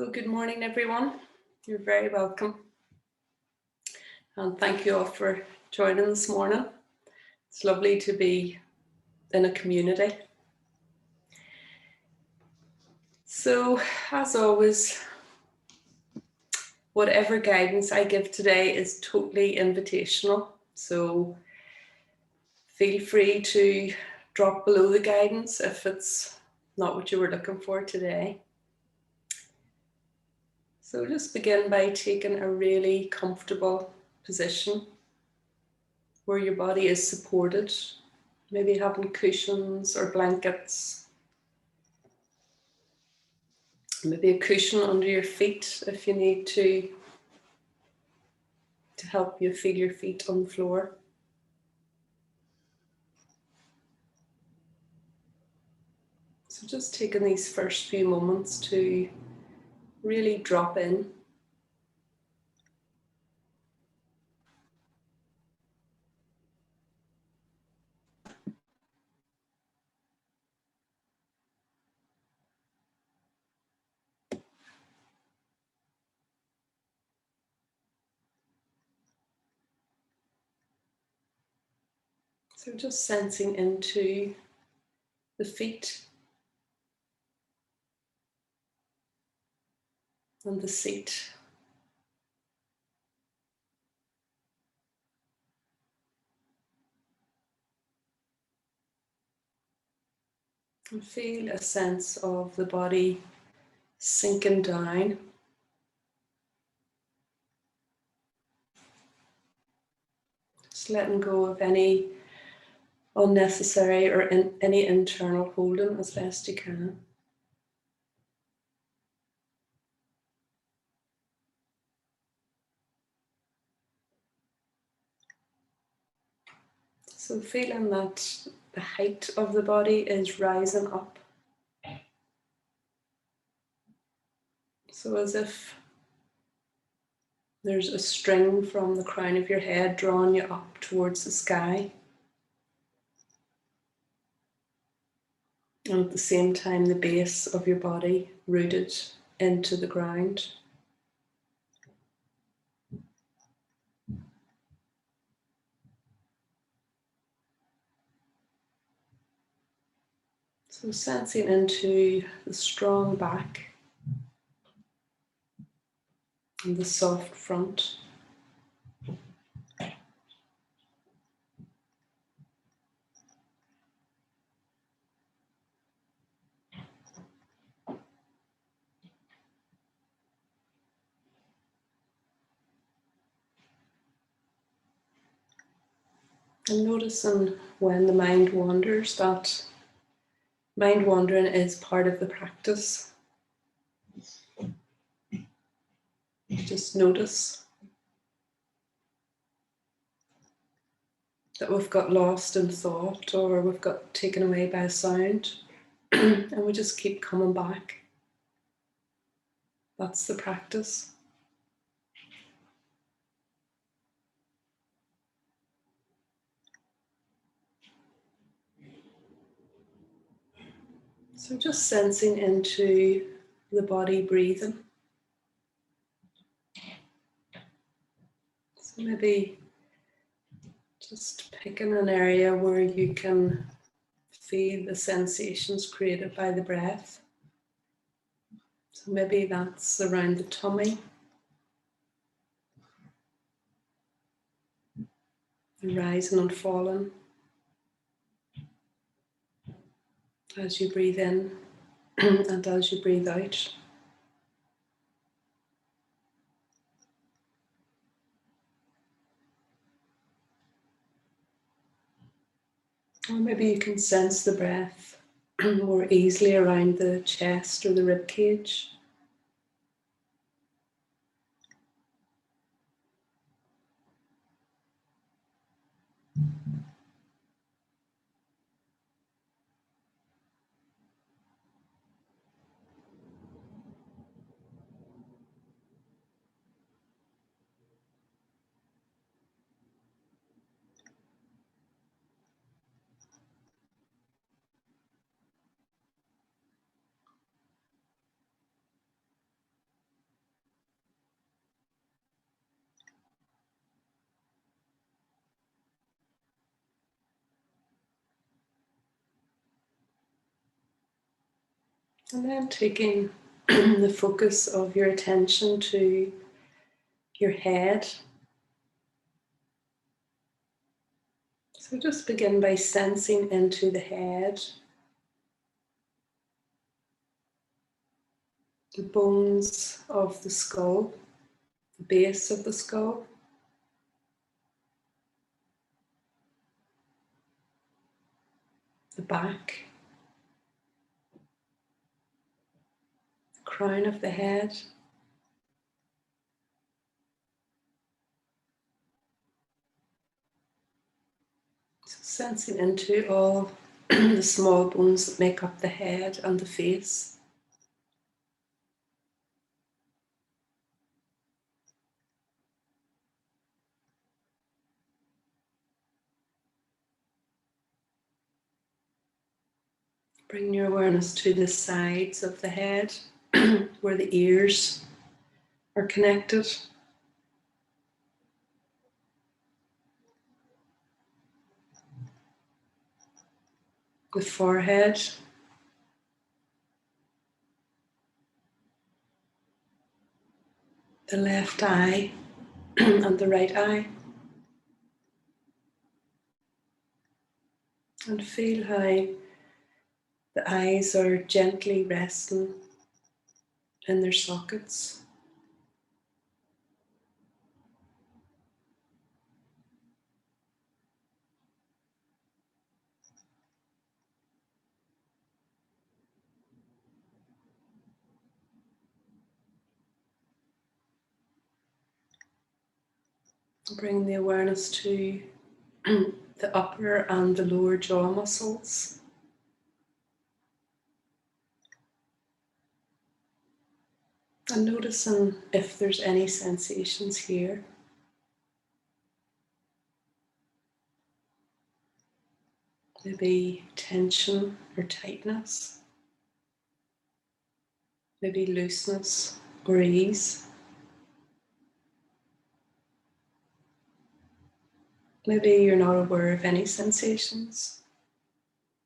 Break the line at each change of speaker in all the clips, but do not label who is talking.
So good morning, everyone. You're very welcome. And thank you all for joining this morning. It's lovely to be in a community. So, as always, whatever guidance I give today is totally invitational. So feel free to drop below the guidance if it's not what you were looking for today. So just begin by taking a really comfortable position where your body is supported, maybe having cushions or blankets, maybe a cushion under your feet if you need to help you feel your feet on the floor. So just taking these first few moments to really drop in. So just sensing into the feet and the seat. And feel a sense of the body sinking down. Just letting go of any unnecessary or any internal holding as best you can. So feeling that the height of the body is rising up. So as if there's a string from the crown of your head drawing you up towards the sky. And at the same time, the base of your body rooted into the ground. So sensing into the strong back and the soft front. And noticing when the mind wanders, that mind wandering is part of the practice. Just notice that we've got lost in thought or we've got taken away by a sound and we just keep coming back. That's the practice. So just sensing into the body breathing. So maybe just picking an area where you can feel the sensations created by the breath. So maybe that's around the tummy, the rising and falling as you breathe in and as you breathe out. Or maybe you can sense the breath more easily around the chest or the rib cage. And then taking the focus of your attention to your head. So just begin by sensing into the head, the bones of the skull, the base of the skull, the back, the crown of the head. So sensing into all the small bones that make up the head and the face. Bring your awareness to the sides of the head where the ears are connected. The forehead, the left eye and the right eye. And feel how the eyes are gently resting in their sockets. Bring the awareness to the upper and the lower jaw muscles. And noticing if there's any sensations here. Maybe tension or tightness. Maybe looseness or ease. Maybe you're not aware of any sensations.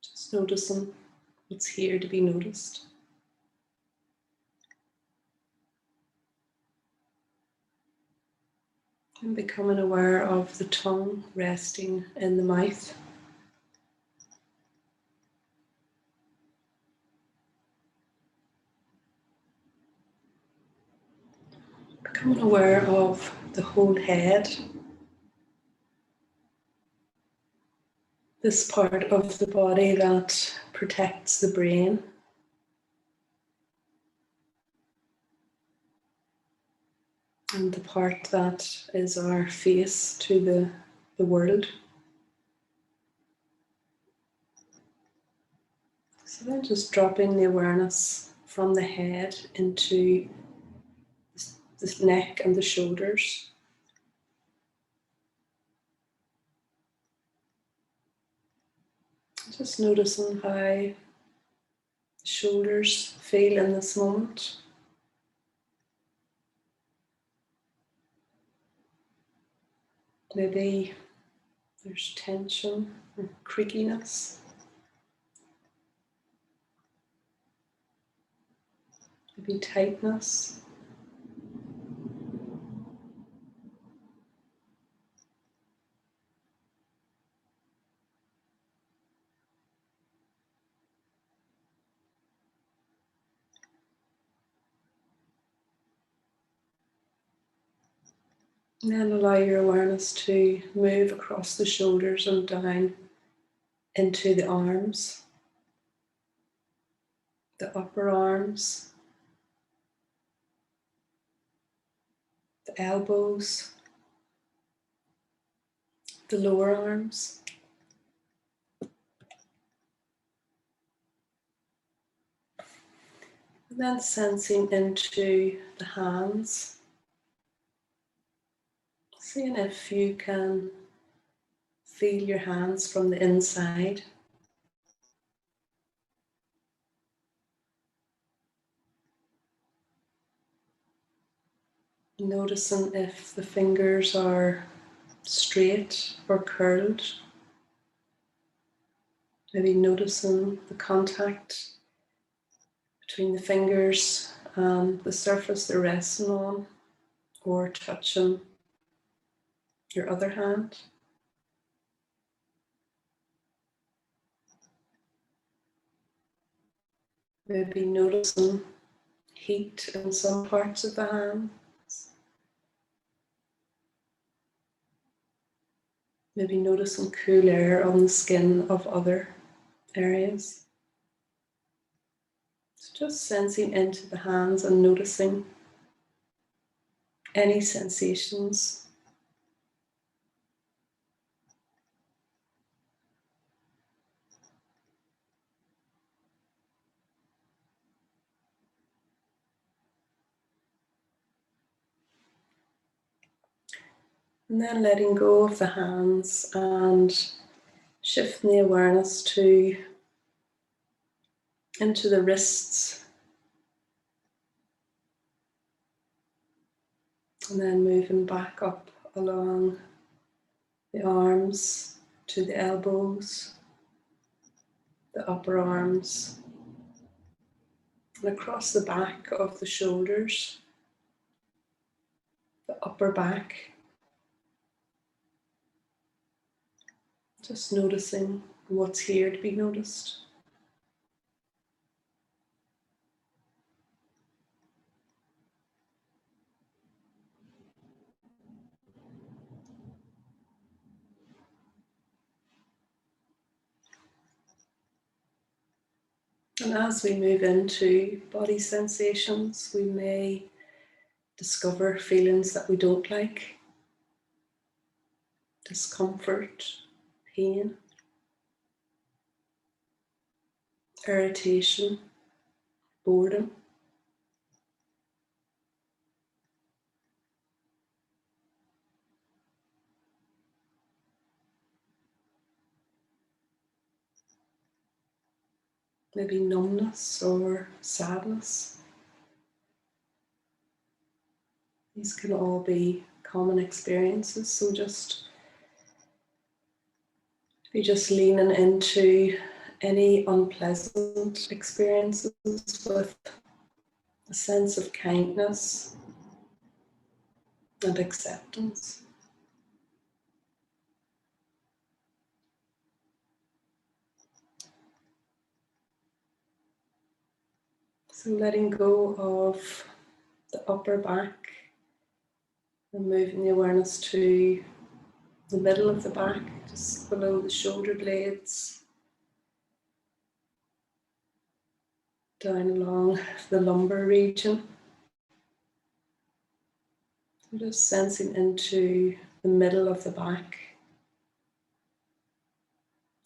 Just noticing what's here to be noticed. And becoming aware of the tongue resting in the mouth. Becoming aware of the whole head. This part of the body that protects the brain. And the part that is our face to the world. So then just dropping the awareness from the head into the neck and the shoulders. Just noticing how the shoulders feel in this moment. Maybe there's tension or creakiness. Maybe tightness. And then allow your awareness to move across the shoulders and down into the arms, the upper arms, the elbows, the lower arms. And then sensing into the hands. Seeing if you can feel your hands from the inside. Noticing if the fingers are straight or curled. Maybe noticing the contact between the fingers and the surface they're resting on, or touching your other hand. Maybe noticing heat in some parts of the hands. Maybe noticing cool air on the skin of other areas. So just sensing into the hands and noticing any sensations. And then letting go of the hands and shifting the awareness into the wrists. And then moving back up along the arms to the elbows, the upper arms, and across the back of the shoulders, the upper back. Just noticing what's here to be noticed. And as we move into body sensations, we may discover feelings that we don't like, discomfort, pain, irritation, boredom. Maybe numbness or sadness. These can all be common experiences, so just be just leaning into any unpleasant experiences with a sense of kindness and acceptance. So letting go of the upper back and moving the awareness to the middle of the back, just below the shoulder blades, down along the lumbar region. So just sensing into the middle of the back,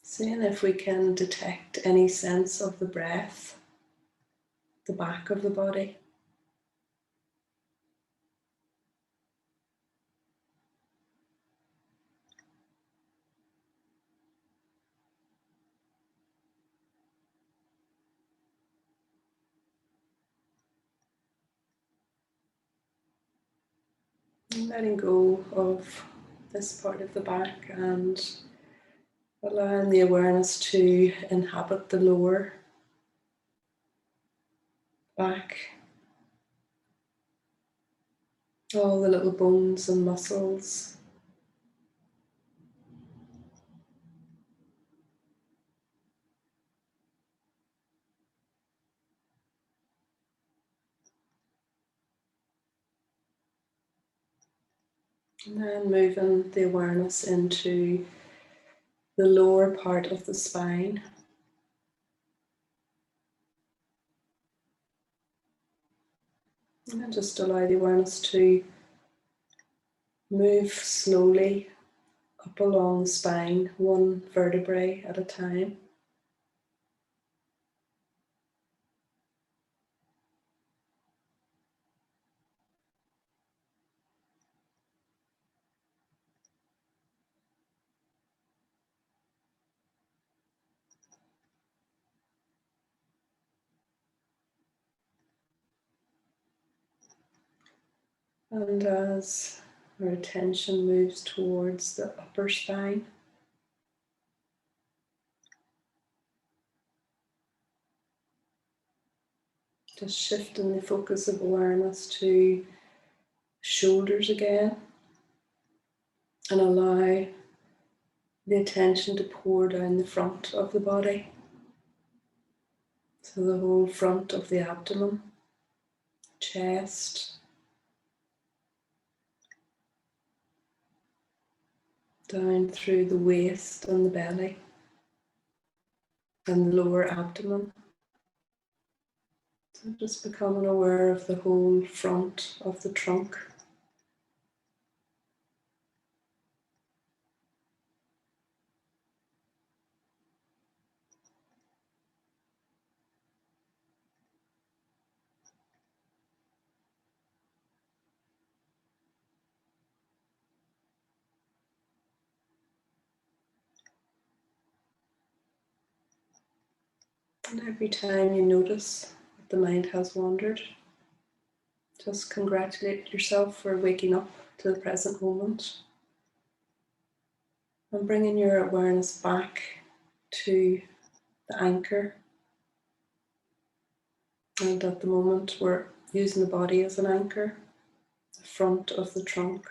seeing if we can detect any sense of the breath, the back of the body. And letting go of this part of the back and allowing the awareness to inhabit the lower back, all the little bones and muscles. And then moving the awareness into the lower part of the spine. And then just allow the awareness to move slowly up along the spine, one vertebrae at a time. And as our attention moves towards the upper spine, Just shifting the focus of awareness to shoulders again, and allow the attention to pour down the front of the body. So the whole front of the abdomen, chest, down through the waist and the belly, and the lower abdomen. So just becoming aware of the whole front of the trunk. And every time you notice that the mind has wandered, just congratulate yourself for waking up to the present moment and bringing your awareness back to the anchor. And at the moment, we're using the body as an anchor, the front of the trunk.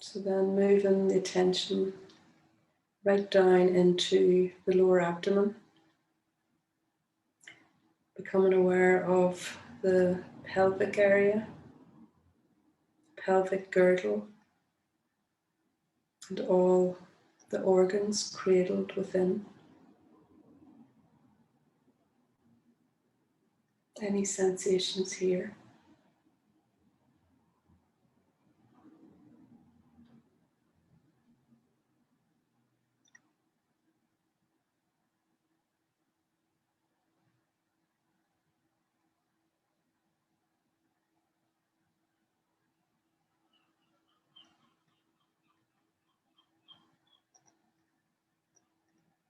So then moving the attention right down into the lower abdomen, becoming aware of the pelvic area, pelvic girdle, and all the organs cradled within. Any sensations here?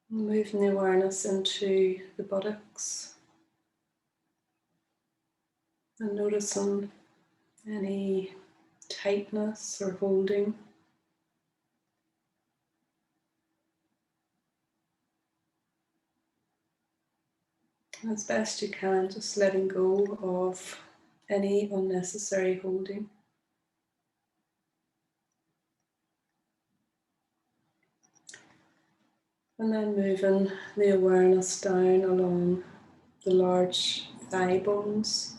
Moving the awareness into the buttocks and noticing any tightness or holding. As best you can, just letting go of any unnecessary holding. And then moving the awareness down along the large thigh bones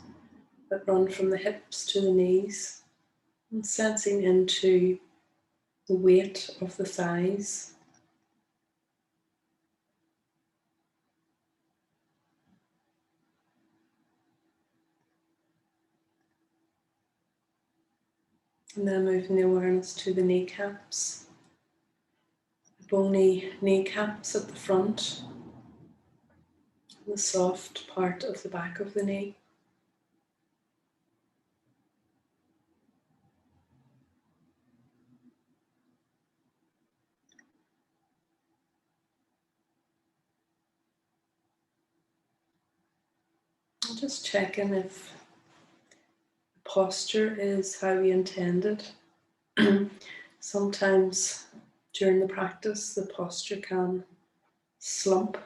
that run from the hips to the knees, and sensing into the weight of the thighs. And then moving the awareness to the kneecaps, the bony kneecaps at the front, and the soft part of the back of the knee. And just checking if the posture is how we intended. Sometimes during the practice, the posture can slump.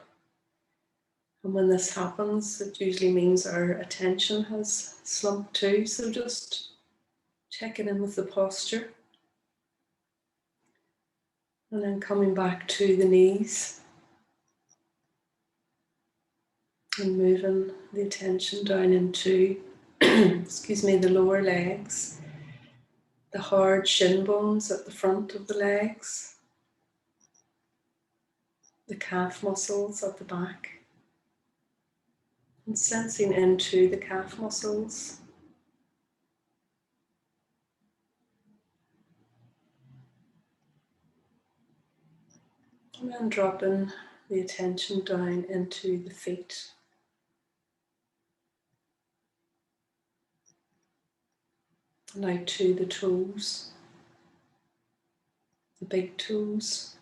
And when this happens, it usually means our attention has slumped too. So just checking in with the posture. And then coming back to the knees. And moving the attention down into, the lower legs. The hard shin bones at the front of the legs. The calf muscles at the back. And sensing into the calf muscles. And then dropping the attention down into the feet. And out to the toes. The big toes.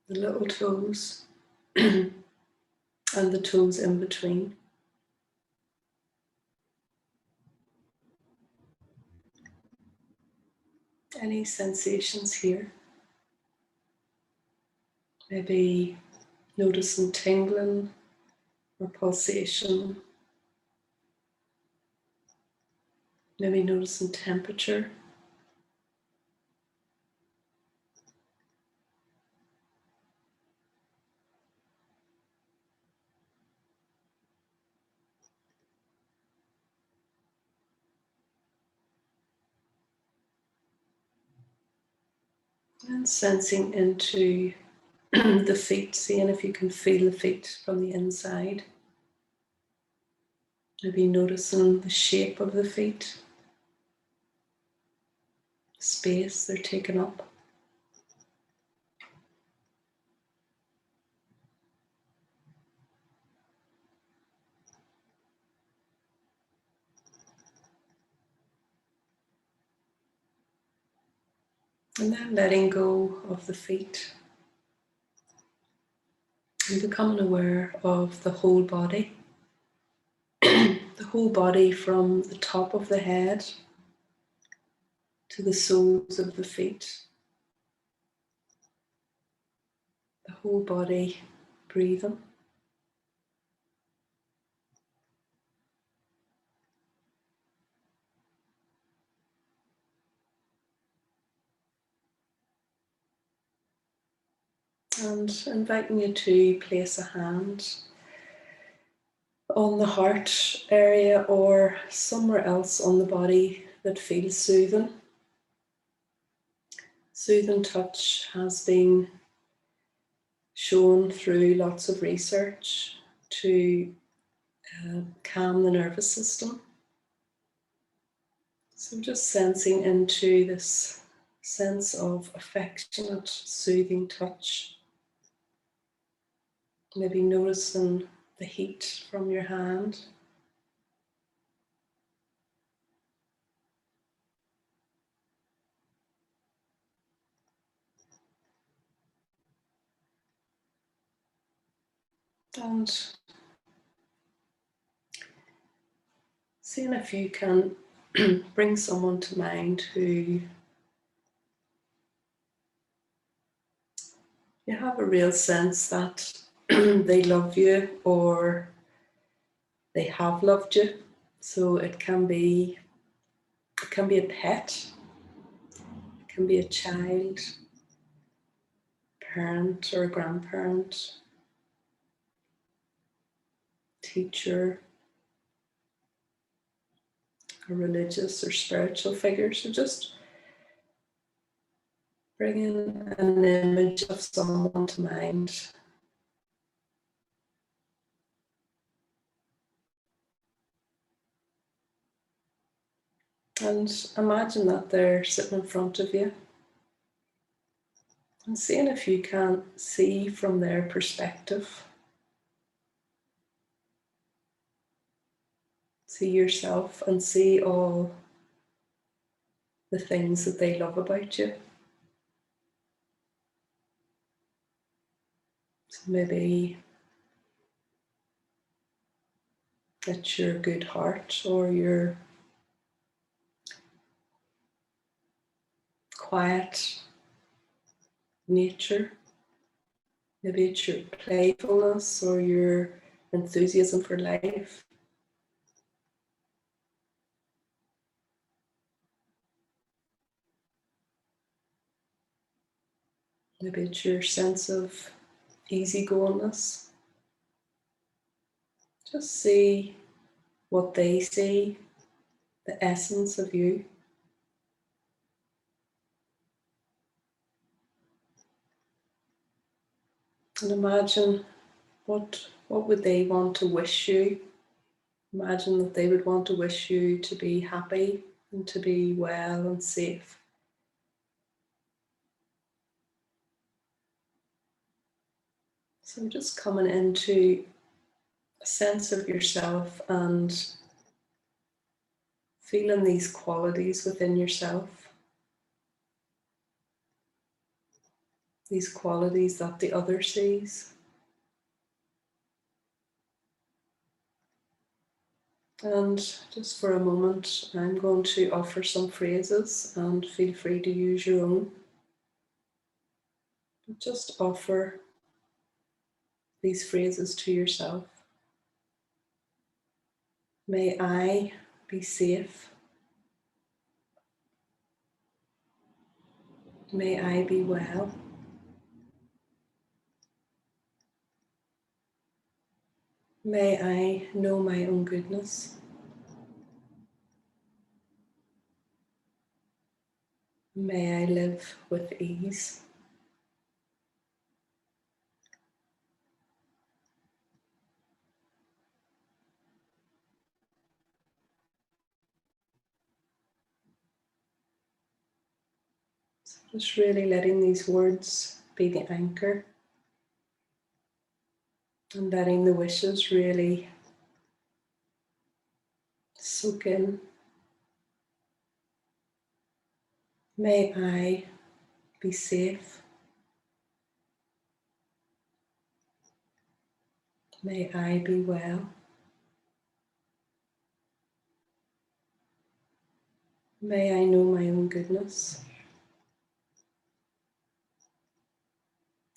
The little toes. And the toes in between. Any sensations here? Maybe Noticing tingling or pulsation. Maybe noticing temperature. And sensing into the feet, seeing if you can feel the feet from the inside. Maybe noticing the shape of the feet, space they're taking up. And then letting go of the feet and becoming aware of the whole body. The whole body from the top of the head to the soles of the feet. The whole body breathing. And inviting you to place a hand on the heart area or somewhere else on the body that feels soothing. Soothing touch has been shown through lots of research to calm the nervous system. So just sensing into this sense of affectionate, soothing touch. Maybe noticing the heat from your hand. And seeing if you can bring someone to mind who you have a real sense that they love you or they have loved you. So it can be a pet, it can be a child, parent or a grandparent, teacher, a religious or spiritual figure. So just bringing an image of someone to mind. And imagine that they're sitting in front of you. And seeing if you can see from their perspective. See yourself and see all the things that they love about you. So maybe it's your good heart or your quiet nature. Maybe it's your playfulness or your enthusiasm for life. Maybe it's your sense of easygoingness. Just see what they see, the essence of you. And imagine what would they want to wish you. Imagine that they would want to wish you to be happy and to be well and safe. So just coming into a sense of yourself and feeling these qualities within yourself. These qualities that the other sees. And just for a moment, I'm going to offer some phrases and feel free to use your own. But just offer these phrases to yourself. May I be safe. May I be well. May I know my own goodness. May I live with ease. So just really letting these words be the anchor and letting the wishes really soak in. May I be safe. May I be well. May I know my own goodness.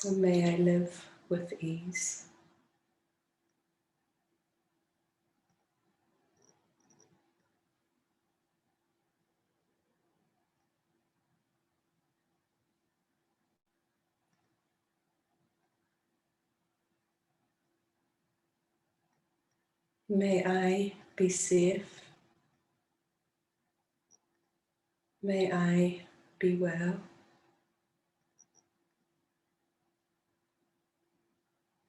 And may I live with ease. May I be safe. May I be well.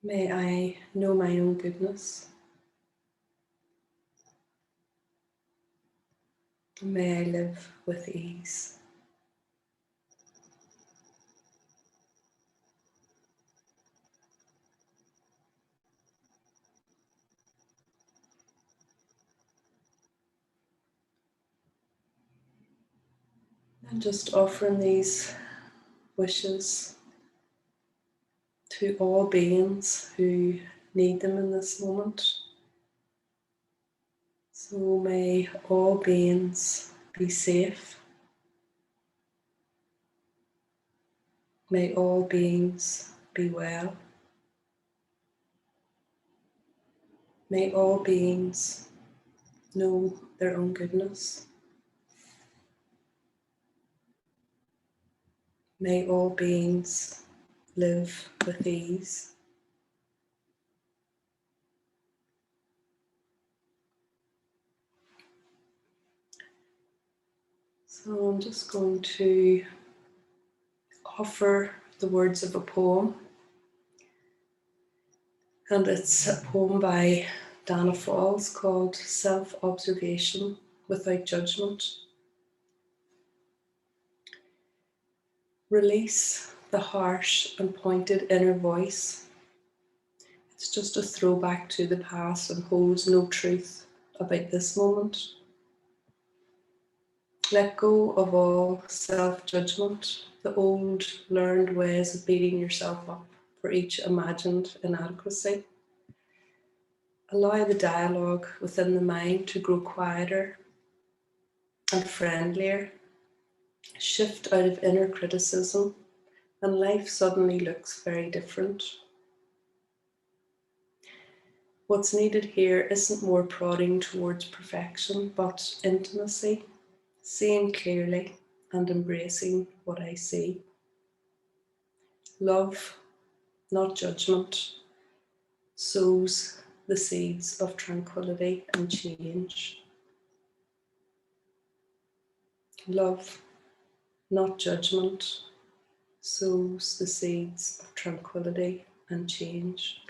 May I know my own goodness. May I live with ease. And just offering these wishes to all beings who need them in this moment. So may all beings be safe. May all beings be well. May all beings know their own goodness. May all beings live with ease. So I'm just going to offer the words of a poem. And it's a poem by Dana Falls called Self-Observation Without Judgment. Release the harsh and pointed inner voice. It's just a throwback to the past and holds no truth about this moment. Let go of all self-judgment, the old learned ways of beating yourself up for each imagined inadequacy. Allow the dialogue within the mind to grow quieter and friendlier. Shift out of inner criticism and life suddenly looks very different. What's needed here isn't more prodding towards perfection, but intimacy, seeing clearly and embracing what I see. Love, not judgment, sows the seeds of tranquility and change. Love, not judgment, sows the seeds of tranquility and change.